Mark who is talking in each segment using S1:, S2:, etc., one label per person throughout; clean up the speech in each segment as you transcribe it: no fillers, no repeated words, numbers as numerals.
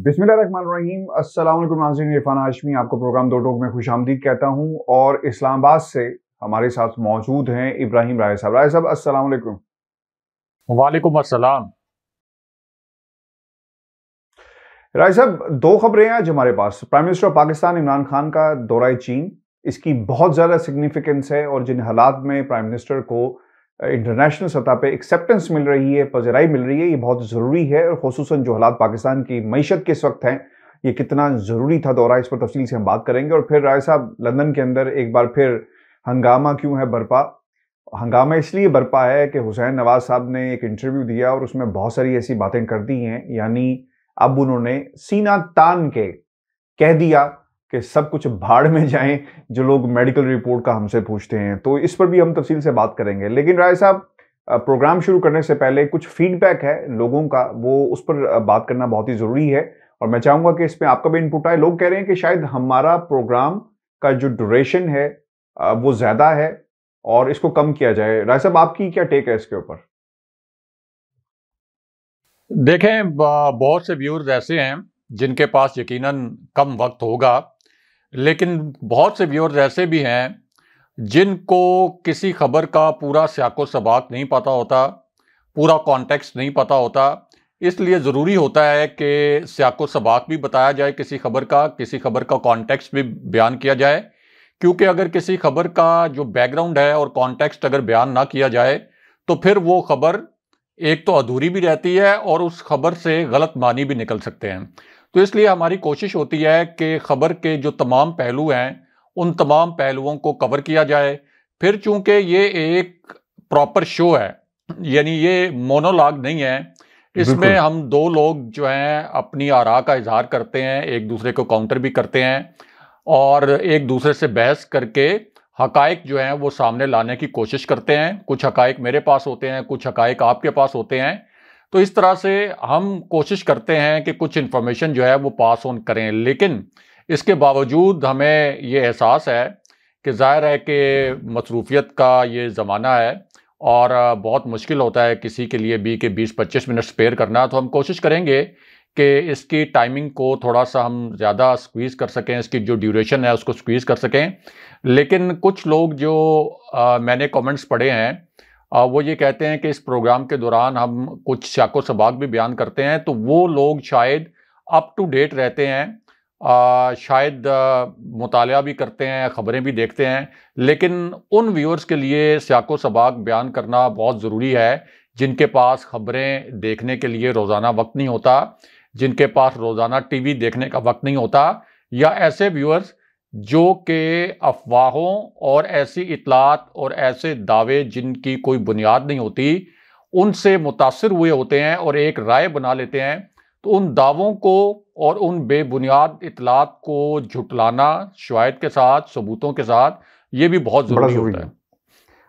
S1: बिस्मिल्लाहिर्रहमानिर्रहीम। अस्सलाम वालेकुम नाज़रीन, इरफान हाशमी आपको प्रोग्राम दो टोक में खुशामदीद कहता हूँ और इस्लामाबाद से हमारे साथ मौजूद हैं इब्राहिम राय साहब। राय साहब अस्सलाम वालेकुम।
S2: वालेकुम अस्सलाम।
S1: राय साहब, दो खबरें हैं आज हमारे पास। Prime minister of Pakistan Imran Khan का दौरा चीन, इसकी बहुत ज़्यादा सिग्निफिकेंस है और जिन हालात में प्राइम मिनिस्टर को इंटरनेशनल सतह पे एक्सेप्टेंस मिल रही है, पजराई मिल रही है, ये बहुत ज़रूरी है। और खुसूसन जो हालात पाकिस्तान की मईशत के इस वक्त हैं, ये कितना ज़रूरी था दौरा, इस पर तफसील से हम बात करेंगे। और फिर राय साहब, लंदन के अंदर एक बार फिर हंगामा क्यों है बरपा? हंगामा इसलिए बरपा है कि हुसैन नवाज साहब ने एक इंटरव्यू दिया और उसमें बहुत सारी ऐसी बातें कर दी हैं, यानी अब उन्होंने सीना तान के कह दिया कि सब कुछ भाड़ में जाएं जो लोग मेडिकल रिपोर्ट का हमसे पूछते हैं। तो इस पर भी हम तफसील से बात करेंगे। लेकिन राय साहब, प्रोग्राम शुरू करने से पहले कुछ फीडबैक है लोगों का, वो उस पर बात करना बहुत ही ज़रूरी है और मैं चाहूँगा कि इसमें आपका भी इनपुट आए। लोग कह रहे हैं कि शायद हमारा प्रोग्राम का जो ड्यूरेशन है वो ज़्यादा है और इसको कम किया जाए। राय साहब, आपकी क्या टेक है इसके ऊपर?
S2: देखें, बहुत से व्यूअर्स ऐसे हैं जिनके पास यकीनन कम वक्त होगा, लेकिन बहुत से व्यूअर्स ऐसे भी हैं जिनको किसी खबर का पूरा सियाको सबाक नहीं पता होता, पूरा कॉन्टेक्स्ट नहीं पता होता। इसलिए ज़रूरी होता है कि सियाको सबाक भी बताया जाए किसी खबर का कॉन्टेक्स्ट भी बयान किया जाए, क्योंकि अगर किसी खबर का जो बैकग्राउंड है और कॉन्टेक्स्ट अगर बयान ना किया जाए तो फिर वो खबर एक तो अधूरी भी रहती है और उस खबर से गलत मानी भी निकल सकते हैं। तो इसलिए हमारी कोशिश होती है कि खबर के जो तमाम पहलू हैं उन तमाम पहलुओं को कवर किया जाए। फिर चूंकि ये एक प्रॉपर शो है, यानी ये मोनोलॉग नहीं है, इसमें हम दो लोग जो हैं अपनी आरा का इजहार करते हैं, एक दूसरे को काउंटर भी करते हैं और एक दूसरे से बहस करके हकाइक जो हैं वो सामने लाने की कोशिश करते हैं। कुछ हकाइक मेरे पास होते हैं, कुछ हकाइक आपके पास होते हैं। तो इस तरह से हम कोशिश करते हैं कि कुछ इन्फॉर्मेशन जो है वो पास ऑन करें, लेकिन इसके बावजूद हमें ये एहसास है कि ज़ाहिर है कि मसरूफियत का ये ज़माना है और बहुत मुश्किल होता है किसी के लिए भी कि 20-25 मिनट स्पेयर करना। तो हम कोशिश करेंगे कि इसकी टाइमिंग को थोड़ा सा हम ज़्यादा स्क्वीज़ कर सकें, इसकी जो ड्यूरेशन है उसको स्क्वीज़ कर सकें। लेकिन कुछ लोग जो मैंने कमेंट्स पढ़े हैं, वो ये कहते हैं कि इस प्रोग्राम के दौरान हम कुछ शाको सबाक भी बयान करते हैं, तो वो लोग शायद अप टू डेट रहते हैं, शायद मुतालिया भी करते हैं, ख़बरें भी देखते हैं। लेकिन उन व्यूअर्स के लिए शाको सबाक बयान करना बहुत ज़रूरी है जिनके पास ख़बरें देखने के लिए रोज़ाना वक्त नहीं होता, जिनके पास रोज़ाना टीवी देखने का वक्त नहीं होता, या ऐसे व्यूअर्स जो कि अफवाहों और ऐसी इतलात और ऐसे दावे जिनकी कोई बुनियाद नहीं होती उनसे मुतासिर हुए होते हैं और एक राय बना लेते हैं। तो उन दावों को और उन बेबुनियाद इतलात को झुटलाना शवाहिद के साथ, सबूतों के साथ, ये भी बहुत ज़रूरी होता है।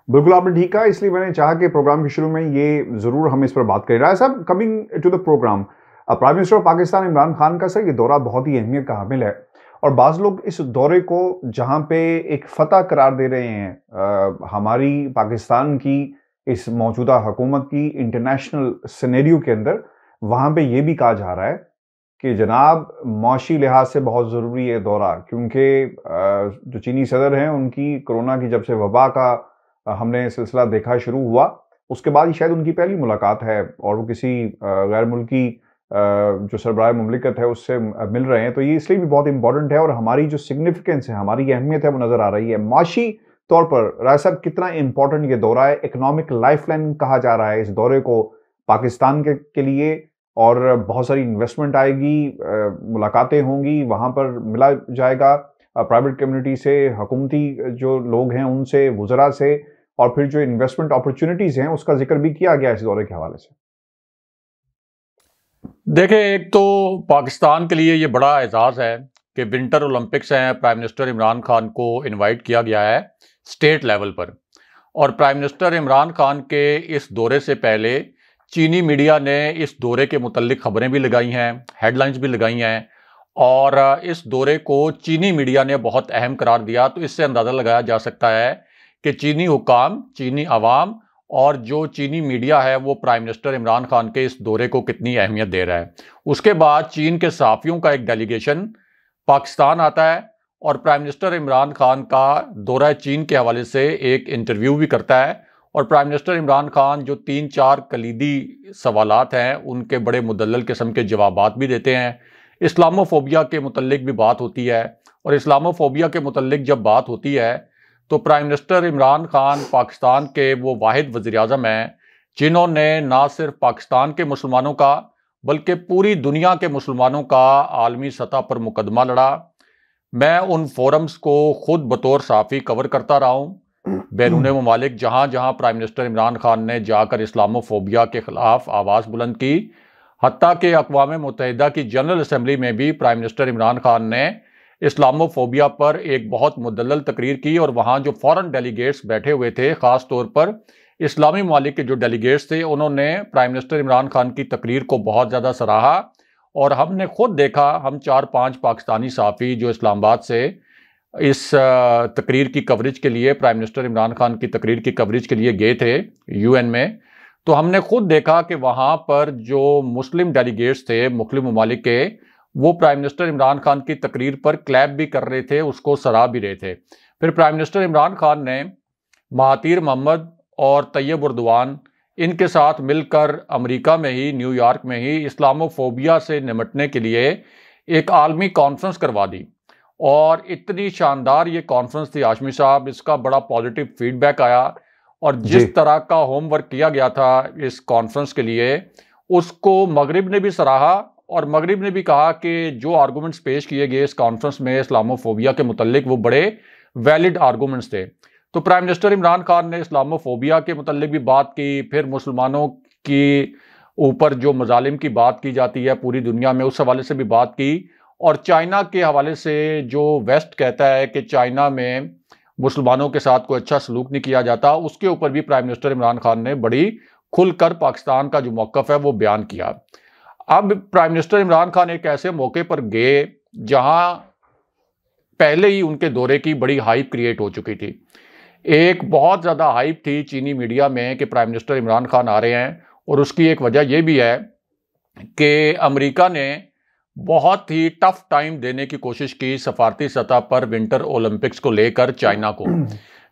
S1: बिल्कुल आपने ठीक कहा, इसलिए मैंने चाहा कि प्रोग्राम के शुरू में ये ज़रूर हम इस पर बात करें। राय साहब, coming to the program, prime minister of Pakistan Imran Khan का सर ये दौरा बहुत ही अहमियत का हामिल है और बाज़ लोग इस दौरे को जहाँ पे एक फतह करार दे रहे हैं हमारी पाकिस्तान की इस मौजूदा हुकूमत की इंटरनेशनल सिनेरियो के अंदर, वहाँ पे ये भी कहा जा रहा है कि जनाब मौशी लिहाज से बहुत ज़रूरी है दौरा, क्योंकि जो चीनी सदर हैं उनकी कोरोना की जब से वबा का हमने सिलसिला देखा शुरू हुआ, उसके बाद ही शायद उनकी पहली मुलाकात है और वो किसी गैर मुल्की जो सरबराह मुमलिकत है उससे मिल रहे हैं। तो ये इसलिए भी बहुत इंपॉर्टेंट है और हमारी जो सिग्निफिकेंस है, हमारी अहमियत है, वो नज़र आ रही है। माशी तौर पर राय साहब, कितना इंपॉर्टेंट ये दौरा है? इकोनॉमिक लाइफलाइन कहा जा रहा है इस दौरे को पाकिस्तान के लिए और बहुत सारी इन्वेस्टमेंट आएगी, मुलाकातें होंगी, वहाँ पर मिला जाएगा प्राइवेट कम्युनिटी से, हुकूमती जो लोग हैं उनसे, वुज़रा से, और फिर जो इन्वेस्टमेंट अपॉर्चुनिटीज़ हैं उसका जिक्र भी किया गया इस दौरे के हवाले से।
S2: देखें, एक तो पाकिस्तान के लिए ये बड़ा एजाज़ है कि विंटर ओलंपिक्स हैं, प्राइम मिनिस्टर इमरान खान को इनवाइट किया गया है स्टेट लेवल पर। और प्राइम मिनिस्टर इमरान खान के इस दौरे से पहले चीनी मीडिया ने इस दौरे के मुतल्लिक खबरें भी लगाई हैं, हेडलाइंस भी लगाई हैं और इस दौरे को चीनी मीडिया ने बहुत अहम करार दिया। तो इससे अंदाज़ा लगाया जा सकता है कि चीनी हुकाम, चीनी अवाम और जो चीनी मीडिया है वो प्राइम मिनिस्टर इमरान खान के इस दौरे को कितनी अहमियत दे रहा है। उसके बाद चीन के सहाफ़ियों का एक डेलीगेशन पाकिस्तान आता है और प्राइम मिनिस्टर इमरान खान का दौरा चीन के हवाले से एक इंटरव्यू भी करता है और प्राइम मिनिस्टर इमरान खान जो 3-4 कलीदी सवालात हैं उनके बड़े मुदल्लल किस्म के जवाबात भी देते हैं। इस्लामोफोबिया के मुतल्लिक भी बात होती है और इस्लामोफोबिया के मुतल्लिक जब बात होती है तो प्राइम मिनिस्टर इमरान खान पाकिस्तान के वो वाहिद वज़ीर-ए-आज़म हैं जिन्होंने ना सिर्फ पाकिस्तान के मुसलमानों का बल्कि पूरी दुनिया के मुसलमानों का आलमी सतह पर मुकदमा लड़ा। मैं उन फोरम्स को खुद बतौर सहाफ़ी कवर करता रहा हूँ बैरून ममालिक, जहाँ जहाँ प्राइम मिनिस्टर इमरान खान ने जाकर इस्लामोफोबिया के ख़िलाफ़ आवाज़ बुलंद की। हत्ता कि अक़वाम मुत्तहिदा की जनरल असम्बली में भी प्राइम मिनिस्टर इमरान खान ने इस्लामोफोबिया पर एक बहुत मुदल्लल तकरीर की और वहाँ जो फॉरेन डेलीगेट्स बैठे हुए थे, ख़ास तौर पर इस्लामी ममालिक के जो डेलीगेट्स थे, उन्होंने प्राइम मिनिस्टर इमरान खान की तकरीर को बहुत ज़्यादा सराहा। और हमने खुद देखा, हम 4-5 पाकिस्तानी सहाफ़ी जो इस्लामाबाद से इस तकरीर की कवरेज के लिए, प्राइम मिनिस्टर इमरान खान की तकरीर की कवरेज के लिए गए थे UN में, तो हमने खुद देखा कि वहाँ पर जो मुस्लिम डेलीगेट्स थे मुख्तलिफ ममालिक के, वो प्राइम मिनिस्टर इमरान खान की तकरीर पर क्लैप भी कर रहे थे, उसको सराह भी रहे थे। फिर प्राइम मिनिस्टर इमरान खान ने महातीर मोहम्मद और तैयब उर्दवान इनके साथ मिलकर अमेरिका में ही, न्यूयॉर्क में ही इस्लामोफोबिया से निपटने के लिए एक आलमी कॉन्फ्रेंस करवा दी और इतनी शानदार ये कॉन्फ्रेंस थी हाशमी साहब, इसका बड़ा पॉजिटिव फीडबैक आया और जिस तरह का होमवर्क किया गया था इस कॉन्फ्रेंस के लिए उसको मगरिब ने भी सराहा और मगरिब ने भी कहा कि जो आर्गूमेंट्स पेश किए गए इस कॉन्फ्रेंस में इस्लामोफोबिया के मुतल्लिक वो बड़े वैलिड आर्गूमेंट्स थे। तो प्राइम मिनिस्टर इमरान खान ने इस्लामोफोबिया के मुतल्लिक भी बात की, फिर मुसलमानों की ऊपर जो मजालिम की बात की जाती है पूरी दुनिया में उस हवाले से भी बात की और चाइना के हवाले से जो वेस्ट कहता है कि चाइना में मुसलमानों के साथ कोई अच्छा सलूक नहीं किया जाता, उसके ऊपर भी प्राइम मिनिस्टर इमरान खान ने बड़ी खुलकर पाकिस्तान का जो मौक़िफ़ है वो बयान किया। अब प्राइम मिनिस्टर इमरान खान एक ऐसे मौके पर गए जहां पहले ही उनके दौरे की बड़ी हाइप क्रिएट हो चुकी थी। एक बहुत ज़्यादा हाइप थी चीनी मीडिया में कि प्राइम मिनिस्टर इमरान खान आ रहे हैं और उसकी एक वजह यह भी है कि अमेरिका ने बहुत ही टफ टाइम देने की कोशिश की सफारती सतह पर विंटर ओलंपिक्स को लेकर चाइना को,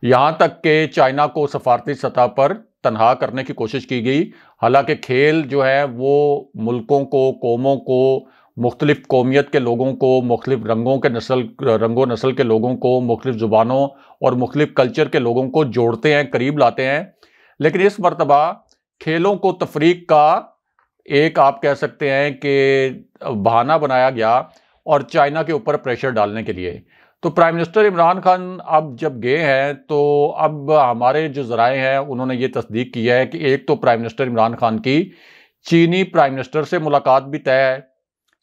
S2: यहाँ तक कि चाइना को सफारती सतह पर तनहा करने की कोशिश की गई। हालांकि खेल जो है वो मुल्कों को, कौमों को, मुख्तलिफ कौमियत के लोगों को, मुख्तलिफ रंगो नस्ल के लोगों को, मुख्तलिफ ज़ुबानों और मुख्तलिफ कल्चर के लोगों को जोड़ते हैं, करीब लाते हैं। लेकिन इस मरतबा खेलों को तफरीक का एक आप कह सकते हैं कि बहाना बनाया गया और चाइना के ऊपर प्रेशर डालने के लिए। तो प्राइम मिनिस्टर इमरान खान अब जब गए हैं तो अब हमारे जो ज़राए हैं उन्होंने ये तस्दीक किया है कि एक तो प्राइम मिनिस्टर इमरान खान की चीनी प्राइम मिनिस्टर से मुलाकात भी तय है,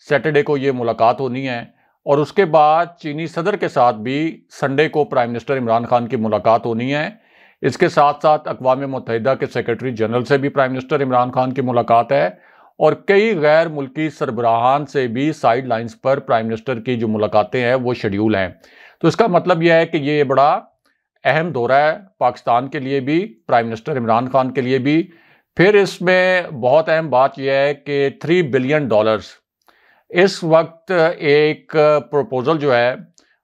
S2: सैटरडे को ये मुलाकात होनी है और उसके बाद चीनी सदर के साथ भी संडे को प्राइम मिनिस्टर इमरान खान की मुलाकात होनी है। इसके साथ साथ अक़वाम मुत्तहिदा के सेक्रेटरी जनरल से भी प्राइम मिनिस्टर इमरान खान की मुलाकात है और कई गैर मुल्की सरबराहान से भी साइड लाइन्स पर प्राइम मिनिस्टर की जो मुलाकातें हैं वो शेड्यूल हैं। तो इसका मतलब यह है कि ये बड़ा अहम दौरा है पाकिस्तान के लिए भी, प्राइम मिनिस्टर इमरान खान के लिए भी। फिर इसमें बहुत अहम बात यह है कि $3 बिलियन इस वक्त एक प्रपोजल जो है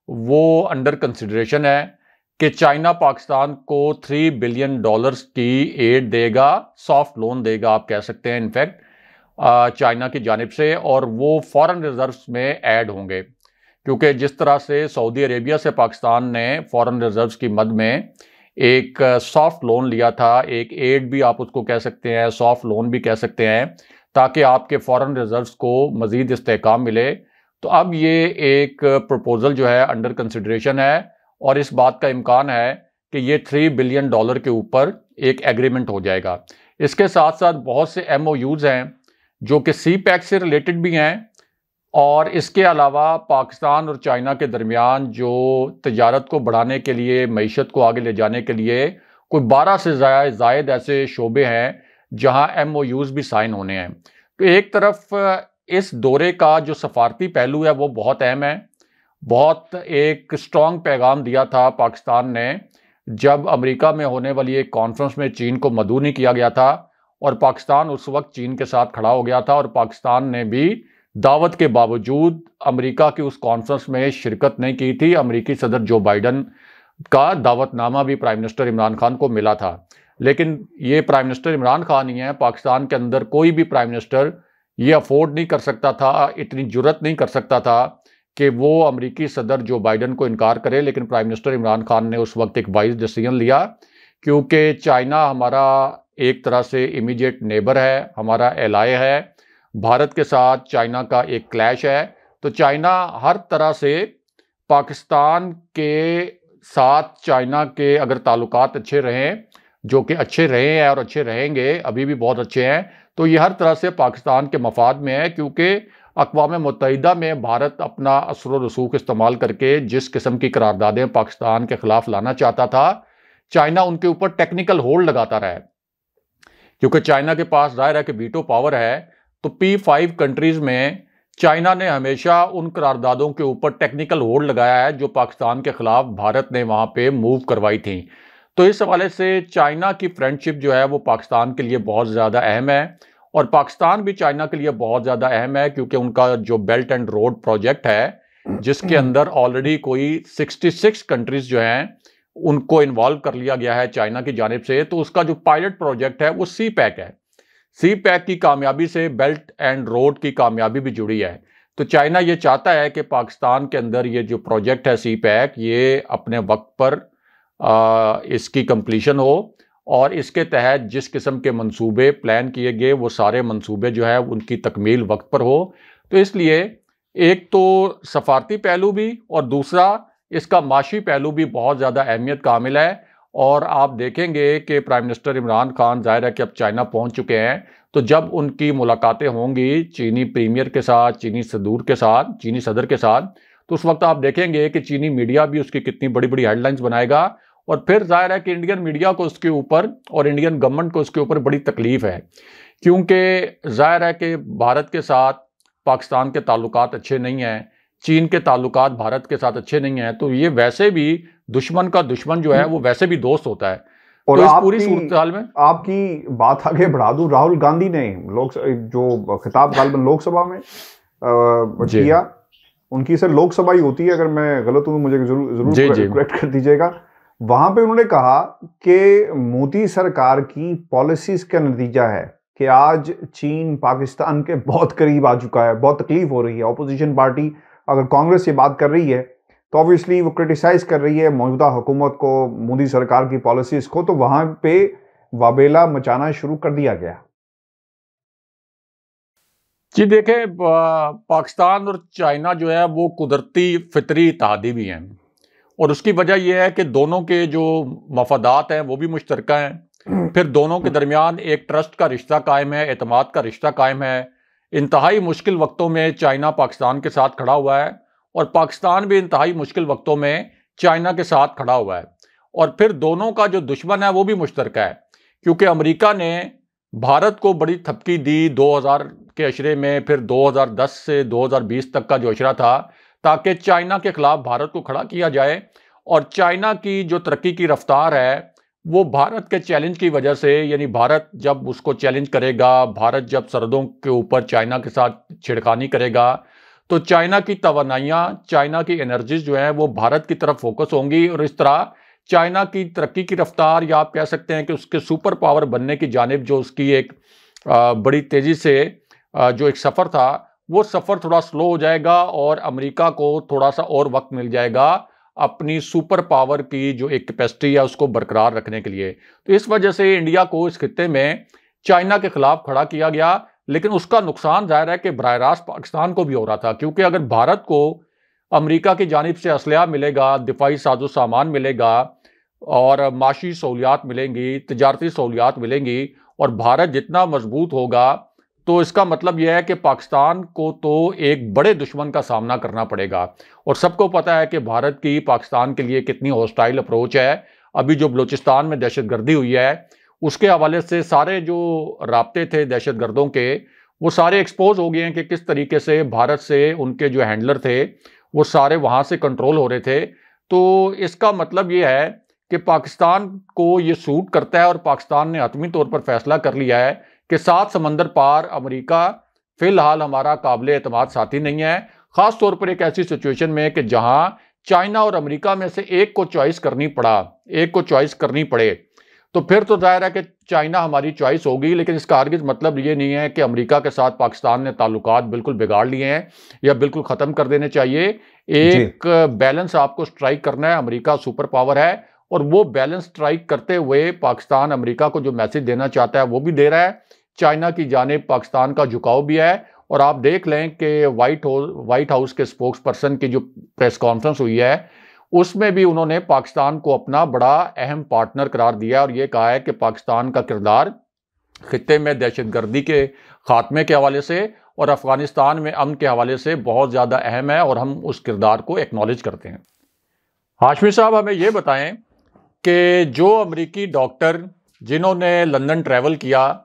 S2: वो अंडर कंसिडरेशन है कि चाइना पाकिस्तान को $3 बिलियन की एड देगा, सॉफ्ट लोन देगा आप कह सकते हैं इनफैक्ट चाइना की जानिब से, और वो फॉरेन रिजर्व्स में ऐड होंगे क्योंकि जिस तरह से सऊदी अरेबिया से पाकिस्तान ने फॉरेन रिजर्व्स की मद में एक सॉफ्ट लोन लिया था, एक एड भी आप उसको कह सकते हैं, सॉफ्ट लोन भी कह सकते हैं, ताकि आपके फॉरेन रिजर्व्स को मज़ीद इस्तेहकाम मिले। तो अब ये एक प्रपोजल जो है अंडर कंसिडरेशन है और इस बात का इम्कान है कि ये $3 बिलियन के ऊपर एक एग्रीमेंट हो जाएगा। इसके साथ साथ बहुत से MOUs हैं जो कि CPEC से रिलेटेड भी हैं और इसके अलावा पाकिस्तान और चाइना के दरमियान जो तजारत को बढ़ाने के लिए, मईशत को आगे ले जाने के लिए कोई 12 से ज़ायद ऐसे शोबे हैं जहां MOUs भी साइन होने हैं। तो एक तरफ इस दौरे का जो सफारती पहलू है वो बहुत अहम है, बहुत एक स्ट्रॉन्ग पैगाम दिया था पाकिस्तान ने जब अमेरिका में होने वाली एक कॉन्फ्रेंस में चीन को मदऊ नहीं किया गया था और पाकिस्तान उस वक्त चीन के साथ खड़ा हो गया था और पाकिस्तान ने भी दावत के बावजूद अमेरिका की उस कॉन्फ्रेंस में शिरकत नहीं की थी। अमेरिकी सदर जो बाइडन का दावतनामा भी प्राइम मिनिस्टर इमरान खान को मिला था, लेकिन ये प्राइम मिनिस्टर इमरान खान ही है। पाकिस्तान के अंदर कोई भी प्राइम मिनिस्टर ये अफोर्ड नहीं कर सकता था, इतनी जुर्रत नहीं कर सकता था कि वो अमेरिकी सदर जो बाइडन को इनकार करे। लेकिन प्राइम मिनिस्टर इमरान खान ने उस वक्त एक वाइज डिसीजन लिया, क्योंकि चाइना हमारा एक तरह से इमीडिएट नेबर है, हमारा एलाय है। भारत के साथ चाइना का एक क्लैश है, तो चाइना हर तरह से पाकिस्तान के साथ चाइना के अगर ताल्लुकात अच्छे रहें, जो कि अच्छे रहे हैं और अच्छे रहेंगे, अभी भी बहुत अच्छे हैं, तो ये हर तरह से पाकिस्तान के मफाद में है। क्योंकि अक़वाम मुत्तहिदा में भारत अपना असर व रसूख इस्तेमाल करके जिस किस्म की करारदादें पाकिस्तान के ख़िलाफ़ लाना चाहता था, चाइना उनके ऊपर टेक्निकल होल्ड लगाता रहा है। क्योंकि चाइना के पास ज़ाहिर है कि वीटो पावर है, तो P5 कंट्रीज़ में चाइना ने हमेशा उन करारदादों के ऊपर टेक्निकल होल्ड लगाया है जो पाकिस्तान के ख़िलाफ़ भारत ने वहाँ पे मूव करवाई थी। तो इस हवाले से चाइना की फ्रेंडशिप जो है वो पाकिस्तान के लिए बहुत ज़्यादा अहम है, और पाकिस्तान भी चाइना के लिए बहुत ज़्यादा अहम है, क्योंकि उनका जो बेल्ट एंड रोड प्रोजेक्ट है, जिसके अंदर ऑलरेडी कोई 66 कंट्रीज़ जो हैं उनको इन्वॉल्व कर लिया गया है चाइना की जानिब से। तो उसका जो पायलट प्रोजेक्ट है वो CPEC है। CPEC की कामयाबी से बेल्ट एंड रोड की कामयाबी भी जुड़ी है। तो चाइना ये चाहता है कि पाकिस्तान के अंदर ये जो प्रोजेक्ट है CPEC, ये अपने वक्त पर इसकी कंप्लीशन हो, और इसके तहत जिस किस्म के मंसूबे प्लान किए गए वो सारे मंसूबे जो है उनकी तकमील वक्त पर हो। तो इसलिए एक तो सफारती पहलू भी और दूसरा इसका माशी पहलू भी बहुत ज़्यादा अहमियत का हामिल है। और आप देखेंगे कि प्राइम मिनिस्टर इमरान खान ज़ाहिर है कि अब चाइना पहुंच चुके हैं, तो जब उनकी मुलाकातें होंगी चीनी प्रीमियर के साथ, चीनी सदर के साथ, तो उस वक्त आप देखेंगे कि चीनी मीडिया भी उसकी कितनी बड़ी बड़ी हेडलाइंस बनाएगा। और फिर जाहिर है कि इंडियन मीडिया को उसके ऊपर और इंडियन गवर्नमेंट को उसके ऊपर बड़ी तकलीफ है, क्योंकि जाहिर है कि भारत के साथ पाकिस्तान के ताल्लुकात अच्छे नहीं हैं, चीन के ताल्लुकात भारत के साथ अच्छे नहीं हैं, तो ये वैसे भी दुश्मन का दुश्मन जो है वो वैसे भी दोस्त होता है।
S1: और
S2: तो इस पूरी सूरत में
S1: आपकी बात आगे बढ़ा दूं, राहुल गांधी ने जो खिताब गालिबन लोकसभा में किया, उनकी सर लोकसभा ही होती है, अगर मैं गलत हूं तो मुझे जरूर करेक्ट कर दीजिएगा। वहां पे उन्होंने कहा कि मोदी सरकार की पॉलिसीज का नतीजा है कि आज चीन पाकिस्तान के बहुत करीब आ चुका है, बहुत तकलीफ हो रही है। ऑपोजिशन पार्टी अगर कांग्रेस ये बात कर रही है तो ऑब्वियसली वो क्रिटिसाइज कर रही है मौजूदा हुकूमत को, मोदी सरकार की पॉलिसीज को, तो वहां पे वाबेला मचाना शुरू कर दिया गया।
S2: जी देखें, पाकिस्तान और चाइना जो है वो कुदरती फितरी इत्तेहादी भी हैं, और उसकी वजह यह है कि दोनों के जो मफादात हैं वो भी मुश्तरका हैं। फिर दोनों के दरमियान एक ट्रस्ट का रिश्ता कायम है, एतमाद का रिश्ता कायम है। इंतहाई मुश्किल वक्तों में चाइना पाकिस्तान के साथ खड़ा हुआ है, और पाकिस्तान भी इंतहाई मुश्किल वक्तों में चाइना के साथ खड़ा हुआ है। और फिर दोनों का जो दुश्मन है वो भी मुश्तरका है, क्योंकि अमेरिका ने भारत को बड़ी थपकी दी 2000 के अशरे में, फिर 2010 से 2020 तक का जो अशरा था, ताकि चाइना के खिलाफ भारत को खड़ा किया जाए। और चाइना की जो तरक्की की रफ्तार है वो भारत के चैलेंज की वजह से, यानी भारत जब उसको चैलेंज करेगा, भारत जब सरहदों के ऊपर चाइना के साथ छिड़खानी करेगा, तो चाइना की तवानाइयाँ, चाइना की एनर्जीज जो हैं वो भारत की तरफ फोकस होंगी, और इस तरह चाइना की तरक्की की रफ्तार, या आप कह सकते हैं कि उसके सुपर पावर बनने की जानिब जो उसकी एक बड़ी तेज़ी से जो एक सफ़र था, वो सफ़र थोड़ा स्लो हो जाएगा, और अमेरिका को थोड़ा सा और वक्त मिल जाएगा अपनी सुपर पावर की जो एक कैपेसिटी है उसको बरकरार रखने के लिए। तो इस वजह से इंडिया को इस खित्ते में चाइना के खिलाफ खड़ा किया गया, लेकिन उसका नुकसान जाहिर है कि बराह रास्त पाकिस्तान को भी हो रहा था, क्योंकि अगर भारत को अमेरिका की जानिब से असलहा मिलेगा, दिफाई साजो सामान मिलेगा, और माशी सहूलियात मिलेंगी, तजारती सहूलियात मिलेंगी, और भारत जितना मजबूत होगा, तो इसका मतलब यह है कि पाकिस्तान को तो एक बड़े दुश्मन का सामना करना पड़ेगा। और सबको पता है कि भारत की पाकिस्तान के लिए कितनी हॉस्टाइल अप्रोच है। अभी जो बलूचिस्तान में दहशतगर्दी हुई है, उसके हवाले से सारे जो राब्ते थे दहशतगर्दों के, वो सारे एक्सपोज हो गए हैं कि किस तरीके से भारत से उनके जो हैंडलर थे वो सारे वहाँ से कंट्रोल हो रहे थे। तो इसका मतलब ये है कि पाकिस्तान को ये सूट करता है और पाकिस्तान ने हतमी तौर पर फैसला कर लिया है कि 7 समंदर पार अमेरिका फिलहाल हमारा काबिल एतमाद साथी नहीं है, ख़ास तौर पर एक ऐसी सिचुएशन में कि जहां चाइना और अमेरिका में से एक को चॉइस करनी पड़े, तो फिर तो जाहिर है कि चाइना हमारी चॉइस होगी। लेकिन इसका हरगिज़ मतलब ये नहीं है कि अमेरिका के साथ पाकिस्तान ने ताल्लुकात बिल्कुल बिगाड़ लिए हैं या बिल्कुल ख़त्म कर देने चाहिए।
S1: जी
S2: एक बैलेंस आपको स्ट्राइक करना है। अमेरिका सुपर पावर है और वो बैलेंस स्ट्राइक करते हुए पाकिस्तान अमेरिका को जो मैसेज देना चाहता है वो भी दे रहा है। चाइना की जानिब पाकिस्तान का झुकाव भी है और आप देख लें कि व्हाइट हाउस के स्पोक्स पर्सन की जो प्रेस कॉन्फ्रेंस हुई है उसमें भी उन्होंने पाकिस्तान को अपना बड़ा अहम पार्टनर करार दिया और ये कहा है कि पाकिस्तान का किरदार खित्ते में दहशतगर्दी के खात्मे के हवाले से और अफगानिस्तान में अमन के हवाले से बहुत ज़्यादा अहम है और हम उस किरदार को एक्नॉलेज करते हैं। हाशमी साहब हमें ये बताएं कि जो अमरीकी डॉक्टर जिन्होंने लंदन ट्रैवल किया,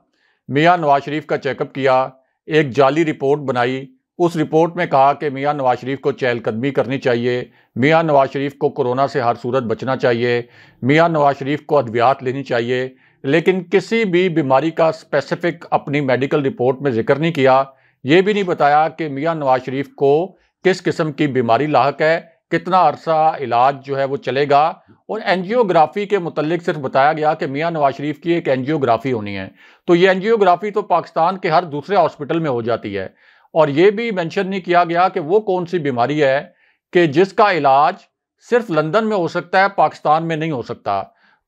S2: मियां नवाज शरीफ का चेकअप किया, एक जाली रिपोर्ट बनाई, उस रिपोर्ट में कहा कि मियां नवाज शरीफ को चहलकदमी करनी चाहिए, मियां नवाज शरीफ को कोरोना से हर सूरत बचना चाहिए, मियां नवाज शरीफ को अद्वियात लेनी चाहिए, लेकिन किसी भी बीमारी का स्पेसिफिक अपनी मेडिकल रिपोर्ट में जिक्र नहीं किया। ये भी नहीं बताया कि मियां नवाज शरीफ को किस किस्म की बीमारी लाहक है, कितना अरसा इलाज जो है वो चलेगा। और एंजियोग्राफी के मुतल्लिक सिर्फ बताया गया कि मियां नवाज शरीफ की एक एंजियोग्राफी होनी है। तो ये एंजियोग्राफी तो पाकिस्तान के हर दूसरे हॉस्पिटल में हो जाती है। और ये भी मेंशन नहीं किया गया कि वो कौन सी बीमारी है कि जिसका इलाज सिर्फ लंदन में हो सकता है, पाकिस्तान में नहीं हो सकता।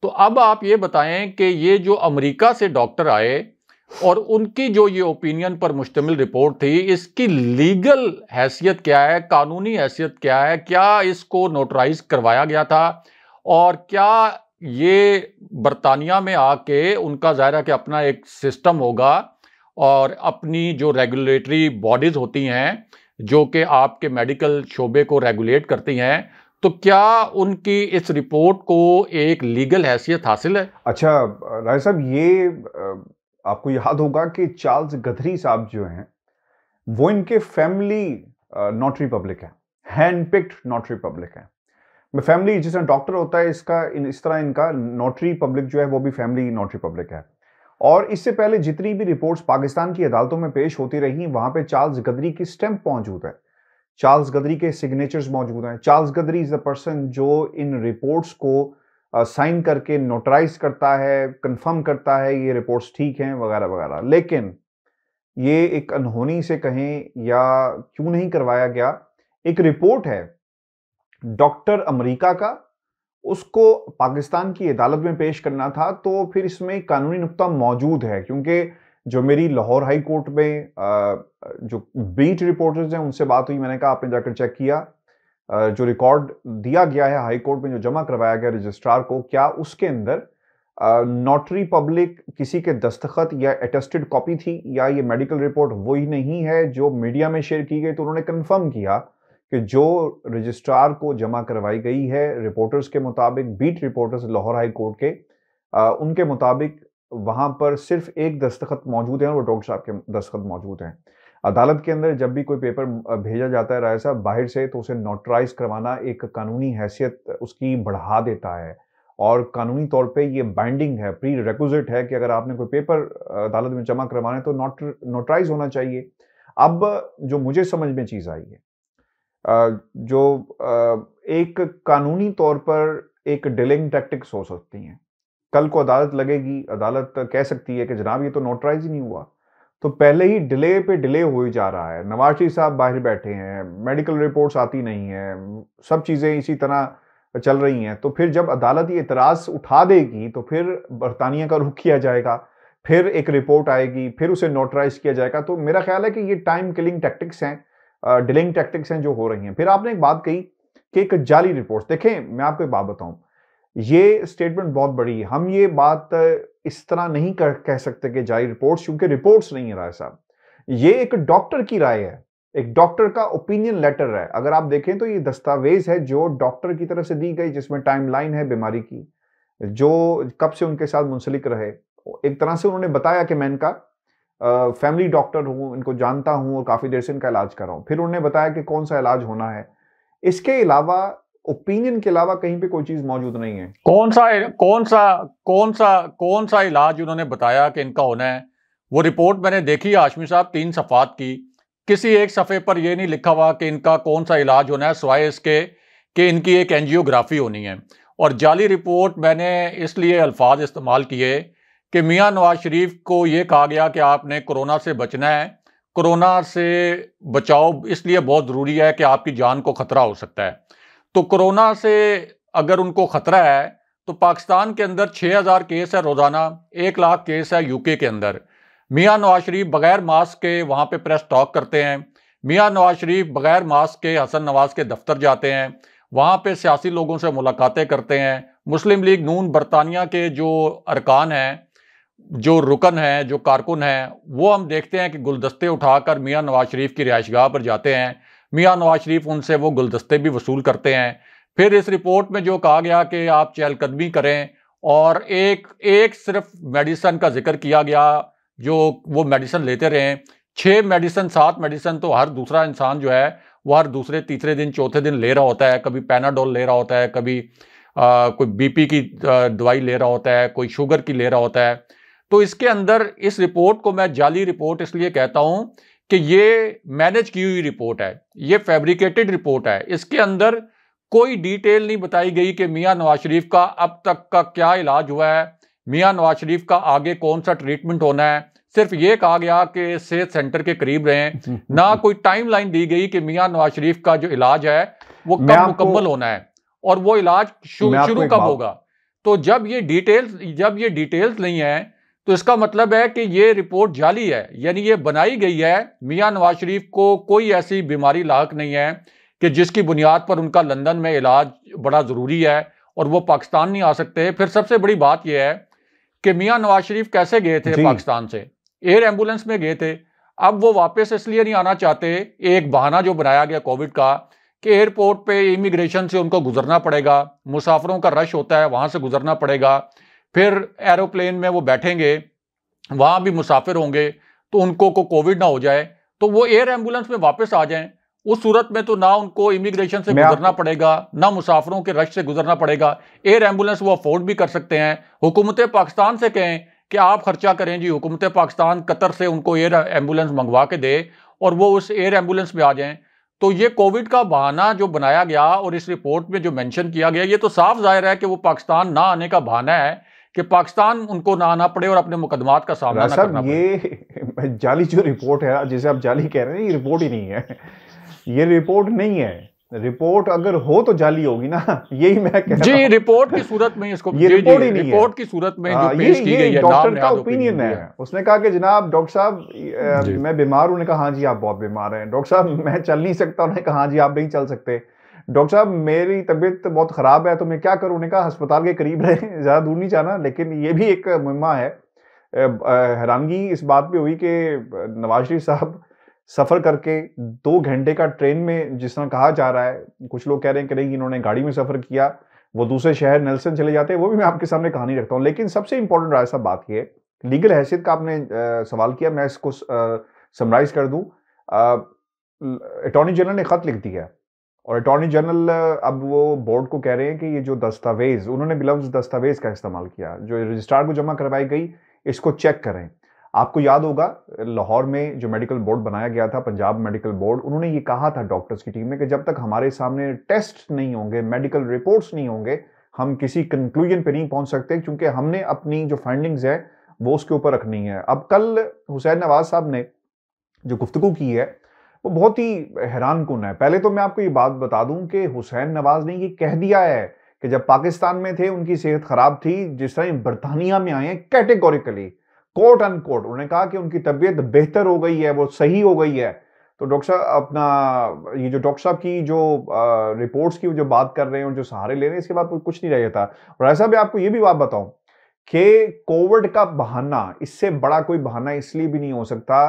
S2: तो अब आप ये बताएं कि ये जो अमेरिका से डॉक्टर आए और उनकी जो ये ओपिनियन पर मुश्तमिल रिपोर्ट थी, इसकी लीगल हैसियत क्या है, कानूनी हैसियत क्या है, क्या इसको नोटराइज करवाया गया था और क्या ये बरतानिया में आके उनका ज़ाहिर है कि अपना एक सिस्टम होगा और अपनी जो रेगुलेटरी बॉडीज़ होती हैं जो कि आपके मेडिकल शोबे को रेगुलेट करती हैं, तो क्या उनकी इस रिपोर्ट को एक लीगल हैसियत हासिल है?
S1: अच्छा राय साहब, ये आपको याद होगा कि चार्ल्स गथरी साहब जो हैं वो इनके फैमिली नोटरी पब्लिक है, हैंड पिक्ड नोटरी पब्लिक है। फैमिली जिस तरह डॉक्टर होता है इसका इस तरह इनका नोटरी पब्लिक जो है वो भी फैमिली नोटरी पब्लिक है। और इससे पहले जितनी भी रिपोर्ट्स पाकिस्तान की अदालतों में पेश होती रही वहां पे चार्ल्स गदरी की स्टैंप मौजूद है, चार्ल्स गदरी के सिग्नेचर्स मौजूद हैं। Charles Gadri is the person जो इन रिपोर्ट्स को साइन करके नोटराइज करता है, कंफर्म करता है ये रिपोर्ट्स ठीक हैं वगैरह वगैरह। लेकिन ये एक अनहोनी से कहें या क्यों नहीं करवाया गया, एक रिपोर्ट है डॉक्टर अमेरिका का, उसको पाकिस्तान की अदालत में पेश करना था। तो फिर इसमें कानूनी नुक्ता मौजूद है, क्योंकि जो मेरी लाहौर हाई कोर्ट में जो बीट रिपोर्टर्स हैं उनसे बात हुई, मैंने कहा आपने जाकर चेक किया जो रिकॉर्ड दिया गया है हाई कोर्ट में जो जमा करवाया गया रजिस्ट्रार को, क्या उसके अंदर नोटरी पब्लिक किसी के दस्तखत या अटेस्टेड कॉपी थी या ये मेडिकल रिपोर्ट वही नहीं है जो मीडिया में शेयर की गई। तो उन्होंने कंफर्म किया कि जो रजिस्ट्रार को जमा करवाई गई है रिपोर्टर्स के मुताबिक, beat reporters Lahore high court के उनके मुताबिक वहां पर सिर्फ एक दस्तखत मौजूद है और वो डॉक्टर साहब के दस्तखत मौजूद हैं। अदालत के अंदर जब भी कोई पेपर भेजा जाता है राय साहब बाहर से, तो उसे नोटराइज करवाना एक कानूनी हैसियत उसकी बढ़ा देता है और कानूनी तौर पे ये बाइंडिंग है, प्री रिक्विजिट है कि अगर आपने कोई पेपर अदालत में जमा करवाना है तो नोटराइज होना चाहिए। अब जो मुझे समझ में चीज आई है, जो एक कानूनी तौर पर एक डिलेइंग टैक्टिक्स हो सकती हैं। कल को अदालत लगेगी, अदालत कह सकती है कि जनाब ये तो नोटराइज ही नहीं हुआ, तो पहले ही डिले पे डिले हो ही जा रहा है। नवाज शरीफ साहब बाहर बैठे हैं, मेडिकल रिपोर्ट्स आती नहीं है, सब चीजें इसी तरह चल रही हैं। तो फिर जब अदालत ये इतराज उठा देगी तो फिर बरतानिया का रुख किया जाएगा, फिर एक रिपोर्ट आएगी, फिर उसे नोटराइज किया जाएगा। तो मेरा ख्याल है कि ये टाइम किलिंग टैक्टिक्स हैं, डिलेइंग टैक्टिक्स हैं जो हो रही हैं। फिर आपने एक बात कही कि एक जाली रिपोर्ट, देखें मैं आपको एक बात बताऊं, ये स्टेटमेंट बहुत बड़ी है। हम ये बात इस तरह नहीं कह सकते कि जाली रिपोर्ट्स, क्योंकि रिपोर्ट्स नहीं है राय साहब, ये एक डॉक्टर की राय है, एक डॉक्टर का ओपिनियन लेटर है। अगर आप देखें तो ये दस्तावेज है जो डॉक्टर की तरफ से दी गई, जिसमें टाइमलाइन है बीमारी की, जो कब से उनके साथ मुंसलिक रहे। एक तरह से उन्होंने बताया कि मैं इनका फैमिली डॉक्टर हूं, इनको जानता हूं और काफी देर से इनका इलाज कर रहा हूं। फिर उन्होंने बताया कि कौन सा इलाज होना है। इसके अलावा ओपिनियन के अलावा कहीं पे कोई चीज मौजूद नहीं है।
S2: कौन सा इलाज उन्होंने बताया कि इनका होना है? वो रिपोर्ट मैंने देखी हाशमी साहब, 3 सफ़ात की। किसी एक सफ़े पर यह नहीं लिखा हुआ कि इनका कौन सा इलाज होना है, सिवाय इसके कि इनकी एक एंजियोग्राफी होनी है। और जाली रिपोर्ट मैंने इसलिए अल्फाज इस्तेमाल किए कि मियां नवाज शरीफ को ये कहा गया कि आपने कोरोना से बचना है, कोरोना से बचाव इसलिए बहुत ज़रूरी है कि आपकी जान को ख़तरा हो सकता है। तो कोरोना से अगर उनको ख़तरा है तो पाकिस्तान के अंदर 6000 केस है रोज़ाना, 1 लाख केस है यूके के अंदर। मियां नवाज शरीफ बगैर मास्क के वहाँ पे प्रेस टॉक करते हैं। मियां नवाज शरीफ बगैर मास्क के हसन नवाज के दफ्तर जाते हैं, वहाँ पे सियासी लोगों से मुलाकातें करते हैं। मुस्लिम लीग नून बरतानिया के जो अरकान हैं, जो रुकन हैं, जो कारकुन हैं, वो हम देखते हैं कि गुलदस्ते उठाकर मियां नवाज शरीफ की रिहाइशगाह पर जाते हैं। मियां नवाज शरीफ उनसे वो गुलदस्ते भी वसूल करते हैं। फिर इस रिपोर्ट में जो कहा गया कि आप चहलकदमी करें और एक सिर्फ मेडिसन का जिक्र किया गया, जो वो मेडिसन लेते रहे, 6 मेडिसन 7 मेडिसन तो हर दूसरा इंसान जो है वो हर दूसरे तीसरे दिन चौथे दिन ले रहा होता है। कभी पैनाडोल ले रहा होता है, कभी कोई बीपी की दवाई ले रहा होता है, कोई शुगर की ले रहा होता है। तो इसके अंदर इस रिपोर्ट को मैं जाली रिपोर्ट इसलिए कहता हूं कि ये मैनेज की हुई रिपोर्ट है, ये फैब्रिकेटेड रिपोर्ट है। इसके अंदर कोई डिटेल नहीं बताई गई कि मियां नवाज शरीफ का अब तक का क्या इलाज हुआ है, मियां नवाज शरीफ का आगे कौन सा ट्रीटमेंट होना है। सिर्फ ये कहा गया कि सेहत सेंटर के करीब रहें, ना कोई टाइमलाइन दी गई कि मियां नवाज शरीफ का जो इलाज है वो कब मुकम्मल होना है और वो इलाज शुरू कब होगा। तो जब ये डिटेल्स नहीं है तो इसका मतलब है कि ये रिपोर्ट जाली है, यानी ये बनाई गई है। मियां नवाज शरीफ को कोई ऐसी बीमारी लाक नहीं है कि जिसकी बुनियाद पर उनका लंदन में इलाज बड़ा ज़रूरी है और वो पाकिस्तान नहीं आ सकते। फिर सबसे बड़ी बात यह है कि मियां नवाज शरीफ कैसे गए थे पाकिस्तान से? एयर एम्बुलेंस में गए थे। अब वो वापस इसलिए नहीं आना चाहते, एक बहाना जो बनाया गया कोविड का कि एयरपोर्ट पे इमिग्रेशन से उनको गुजरना पड़ेगा, मुसाफिरों का रश होता है, वहाँ से गुजरना पड़ेगा। फिर एरोप्लेन में वो बैठेंगे, वहाँ भी मुसाफिर होंगे, तो उनको को कोविड ना हो जाए, तो वो एयर एम्बुलेंस में वापस आ जाएं। उस सूरत में तो ना उनको इमिग्रेशन से गुजरना पड़ेगा, ना मुसाफिरों के रश से गुजरना पड़ेगा। एयर एम्बुलेंस वो अफोर्ड भी कर सकते हैं। हुकूमत पाकिस्तान से कहें कि आप खर्चा करें जी, हुकूमत पाकिस्तान कतर से उनको एयर एम्बुलेंस मंगवा के दे और वो उस एयर एम्बुलेंस में आ जाएं। तो ये कोविड का बहाना जो बनाया गया और इस रिपोर्ट में जो मेंशन किया गया, ये तो साफ जाहिर है कि वो पाकिस्तान ना आने का बहाना है कि पाकिस्तान उनको ना आना पड़े और अपने मुकदमात का सामना ना करना पड़े।
S1: ये जाली जो रिपोर्ट है, जिसे आप जाली कह रहे हैं, ये रिपोर्ट ही नहीं है। ये रिपोर्ट नहीं है। रिपोर्ट अगर हो तो जाली होगी ना, यही मैं कह रहा हूं।
S2: रिपोर्ट की सूरत में इसको
S1: ये रिपोर्ट ही नहीं है।
S2: रिपोर्ट की सूरत में जो पेश की गई है,
S1: डॉक्टर का ओपिनियन है। उसने कहा कि जनाब डॉक्टर साहब मैं बीमार हूं। उन्होंने कहा हाँ जी आप बहुत बीमार हैं। डॉक्टर साहब मैं चल नहीं सकता। उन्होंने कहा हाँ जी आप नहीं चल सकते। डॉक्टर साहब मेरी तबीयत बहुत खराब है तो मैं क्या करूं? उन्होंने कहा अस्पताल के करीब रहे, ज्यादा दूर नहीं जाना। लेकिन ये भी एक मुहिम्मा है। हैरानगी इस बात पे हुई कि नवाज शरीफ साहब सफर करके 2 घंटे का ट्रेन में, जिस तरह कहा जा रहा है, कुछ लोग कह रहे हैं कि नहीं इन्होंने गाड़ी में सफर किया, वो दूसरे शहर नेल्सन चले जाते हैं, वो भी मैं आपके सामने कहानी रखता हूँ। लेकिन सबसे इंपॉर्टेंट राय साहब बात ये, लीगल हैसियत का आपने सवाल किया, मैं इसको समराइज कर दूं। अटॉर्नी जनरल ने खत लिख दिया और अटॉर्नी जनरल अब वो बोर्ड को कह रहे हैं कि ये जो दस्तावेज, उन्होंने भी लफ्ज दस्तावेज का इस्तेमाल किया, जो रजिस्ट्रार को जमा करवाई गई, इसको चेक करें। आपको याद होगा लाहौर में जो मेडिकल बोर्ड बनाया गया था, पंजाब मेडिकल बोर्ड, उन्होंने ये कहा था डॉक्टर्स की टीम ने कि जब तक हमारे सामने टेस्ट नहीं होंगे, मेडिकल रिपोर्ट्स नहीं होंगे, हम किसी कंक्लूजन पे नहीं पहुंच सकते, क्योंकि हमने अपनी जो फाइंडिंग्स है वो उसके ऊपर रखनी है। अब कल हुसैन नवाज साहब ने जो गुफ्तगू की है वो बहुत ही हैरान कुन है। पहले तो मैं आपको ये बात बता दूं कि हुसैन नवाज ने ये कह दिया है कि जब पाकिस्तान में थे उनकी सेहत खराब थी, जिस तरह बरतानिया में आए हैं, कैटेगोरिकली कोट अनकोट उन्होंने कहा कि उनकी तबीयत बेहतर हो गई है, वो सही हो गई है। तो डॉक्टर साहब अपना ये जो डॉक्टर साहब की जो रिपोर्ट्स की जो बात कर रहे हैं और जो सहारे ले रहे हैं, इसके बाद कुछ नहीं रह जाता। और ऐसा भी आपको ये भी बात बताऊं कि कोविड का बहाना, इससे बड़ा कोई बहाना इसलिए भी नहीं हो सकता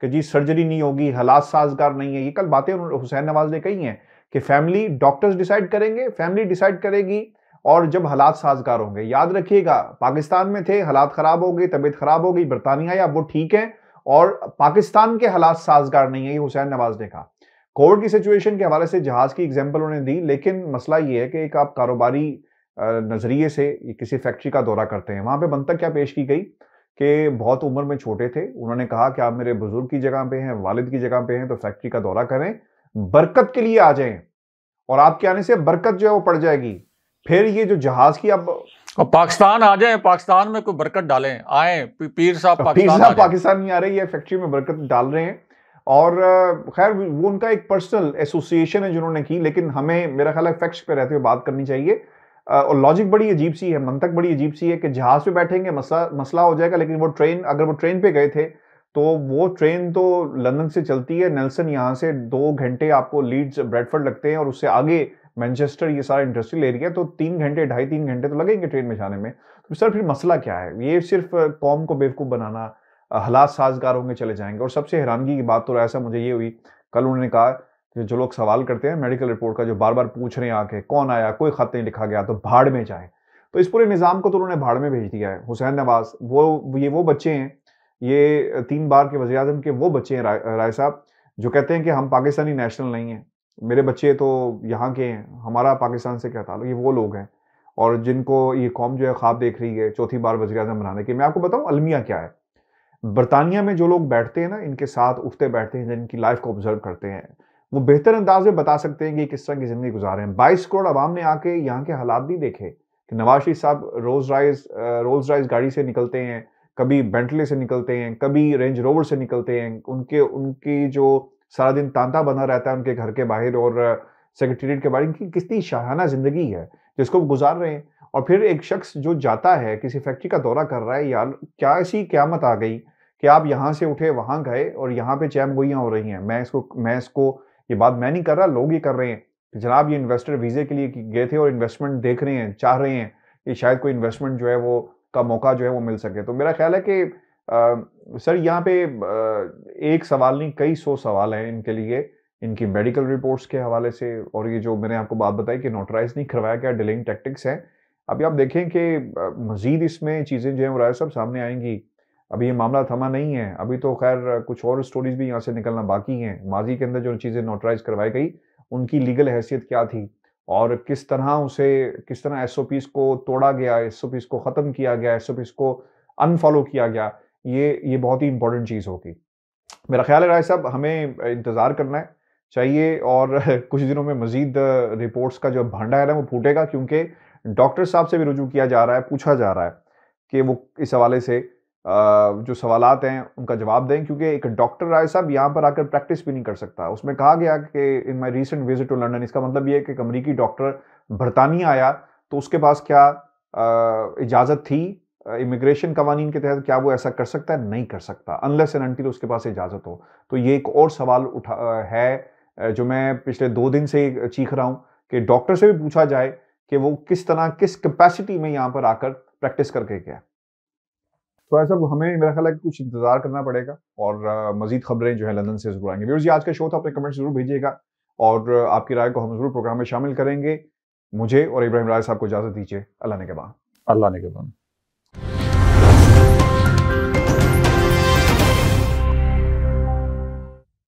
S1: कि जी सर्जरी नहीं होगी, हालात साजगार नहीं है। ये कल बातें हुसैन नवाज ने कही हैं कि फैमिली डॉक्टर्स डिसाइड करेंगे, फैमिली डिसाइड करेगी और जब हालात साजगार होंगे। याद रखिएगा पाकिस्तान में थे, हालात खराब हो गए, तबीयत खराब हो गई, बरतानिया या वो ठीक है और पाकिस्तान के हालात साजगार नहीं है, ये हुसैन नवाज ने कहा। कोविड की सिचुएशन के हवाले से जहाज की एग्जांपल उन्होंने दी, लेकिन मसला ये है कि एक आप कारोबारी नजरिए से किसी फैक्ट्री का दौरा करते हैं, वहां पे बनतक क्या पेश की गई कि बहुत उम्र में छोटे थे, उन्होंने कहा कि आप मेरे बुजुर्ग की जगह पे हैं, वालिद की जगह पे हैं, तो फैक्ट्री का दौरा करें, बरकत के लिए आ जाएं, और आपके आने से बरकत जो है वो पड़ जाएगी। फिर ये जो जहाज की अब
S2: और पाकिस्तान आ जाए, पाकिस्तान में कोई बरकत डालें, आए पीर साहब
S1: पाकिस्तान नहीं आ रहे, ये फैक्ट्री में बरकत डाल रहे हैं। और खैर वो उनका एक पर्सनल एसोसिएशन है जिन्होंने की, लेकिन हमें मेरा ख्याल है फैक्ट्स पे रहते हुए बात करनी चाहिए। और लॉजिक बड़ी अजीब सी है, मंतक बड़ी अजीब सी है कि जहाज पे बैठेंगे मसला हो जाएगा, लेकिन वो ट्रेन, अगर वो ट्रेन पे गए थे तो वो ट्रेन तो लंदन से चलती है, नेल्सन यहाँ से 2 घंटे आपको लीड्स ब्रेडफोर्ड लगते हैं, और उससे आगे मैनचेस्टर, ये सारा इंडस्ट्रियल एरिया, तो 3 घंटे 2.5-3 घंटे तो लगेंगे ट्रेन में जाने में। तो सर फिर मसला क्या है? ये सिर्फ कौम को बेवकूफ़ बनाना, हालात साजगार होंगे चले जाएंगे। और सबसे हैरानगी की बात तो ऐसा मुझे ये हुई, कल उन्होंने कहा कि जो लोग सवाल करते हैं मेडिकल रिपोर्ट का, जो बार बार पूछ रहे हैं आके कौन आया, कोई खत नहीं लिखा गया, तो भाड़ में जाए। तो इस पूरे निज़ाम को तो उन्होंने भाड़ में भेज दिया है। हुसैन नवाज वो बच्चे हैं, ये 3 बार के वज़ीर-ए-आज़म के वो बच्चे हैं राय साहब, जो कहते हैं कि हम पाकिस्तानी नेशनल नहीं हैं, मेरे बच्चे तो यहाँ के हैं, हमारा पाकिस्तान से क्या ताल्लुक। ये वो लोग हैं और जिनको ये कौम जो है ख्वाब देख रही है चौथी बार वज़ीर-ए-आज़म बनाने की। मैं आपको बताऊं अलमिया क्या है। बरतानिया में जो लोग बैठते हैं ना, इनके साथ उठते बैठते हैं, जिनकी लाइफ को ऑब्जर्व करते हैं, वो बेहतर अंदाज में बता सकते हैं कि किस तरह की जिंदगी गुजार रहे हैं। 22 करोड़ आवाम ने आके यहाँ के हालात भी देखे कि नवाज शरीफ साहब रोल्स रॉयस गाड़ी से निकलते हैं, कभी बेंटले से निकलते हैं, कभी रेंज रोवर से निकलते हैं, उनकी जो सारा दिन तांता बना रहता है उनके घर के बाहर और सेक्रेटेरिएट के बाहर, इनकी कितनी शाहाना जिंदगी है जिसको वो गुजार रहे हैं। और फिर एक शख्स जो जाता है किसी फैक्ट्री का दौरा कर रहा है, यार क्या ऐसी क्यामत आ गई कि आप यहाँ से उठे वहां गए और यहाँ पे चैमगोइयां हो रही हैं। मैं इसको ये बात मैं नहीं कर रहा, लोग ये कर रहे हैं कि जनाब ये इन्वेस्टर वीजे के लिए गए थे और इन्वेस्टमेंट देख रहे हैं, चाह रहे हैं कि शायद कोई इन्वेस्टमेंट जो है वो का मौका जो है वो मिल सके। तो मेरा ख्याल है कि सर यहाँ पे एक सवाल नहीं, कई 100 सवाल हैं इनके लिए, इनकी मेडिकल रिपोर्ट्स के हवाले से, और ये जो मैंने आपको बात बताई कि नोटराइज नहीं करवाया गया, डिलेइंग टैक्टिक्स हैं। अभी आप देखें कि मजीद इसमें चीज़ें जो हैं राय साहब सामने आएंगी। अभी ये मामला थमा नहीं है, अभी तो खैर कुछ और स्टोरीज भी यहाँ से निकलना बाकी हैं। माजी के अंदर जो चीज़ें नोटराइज करवाई गई उनकी लीगल हैसियत क्या थी और किस तरह एसओपीज को तोड़ा गया, एसओपीज को ख़त्म किया गया, एसओपीज को अनफॉलो किया गया, ये बहुत ही इंपॉर्टेंट चीज़ होगी। मेरा ख्याल है राय साहब हमें इंतज़ार करना है चाहिए, और कुछ दिनों में मजीद रिपोर्ट्स का जो भांडा है ना वो फूटेगा, क्योंकि डॉक्टर साहब से भी रुजू किया जा रहा है, पूछा जा रहा है कि वो इस हवाले से जो सवालात हैं उनका जवाब दें, क्योंकि एक डॉक्टर राय साहब यहाँ पर आकर प्रैक्टिस भी नहीं कर सकता। उसमें कहा गया कि इन माई रीसेंट विजिट टू लंदन, इसका मतलब ये है कि एक अमरीकी डॉक्टर बरतानिया आया तो उसके पास क्या इजाज़त थी इमिग्रेशन कवानीन के तहत, क्या वो ऐसा कर सकता है? नहीं कर सकता अनलेस एंड अनटिल उसके पास इजाज़त हो। तो ये एक और सवाल है जो मैं पिछले 2 दिन से चीख रहा हूँ कि डॉक्टर से भी पूछा जाए कि वो किस कैपेसिटी में यहाँ पर आकर प्रैक्टिस करके गया। तो ऐसा हमें मेरा ख्याल है कि कुछ इंतजार करना पड़ेगा, और मजीद खबरें जो है लंदन से जरूर आएंगी। व्यूअर्स, ये आज का शो था, अपने कमेंट्स जरूर भेजिएगा और आपकी राय को हम जरूर प्रोग्राम में शामिल करेंगे। मुझे और इब्राहिम राय साहब को इजाजत दीजिए। अल्लाह ने के बाद।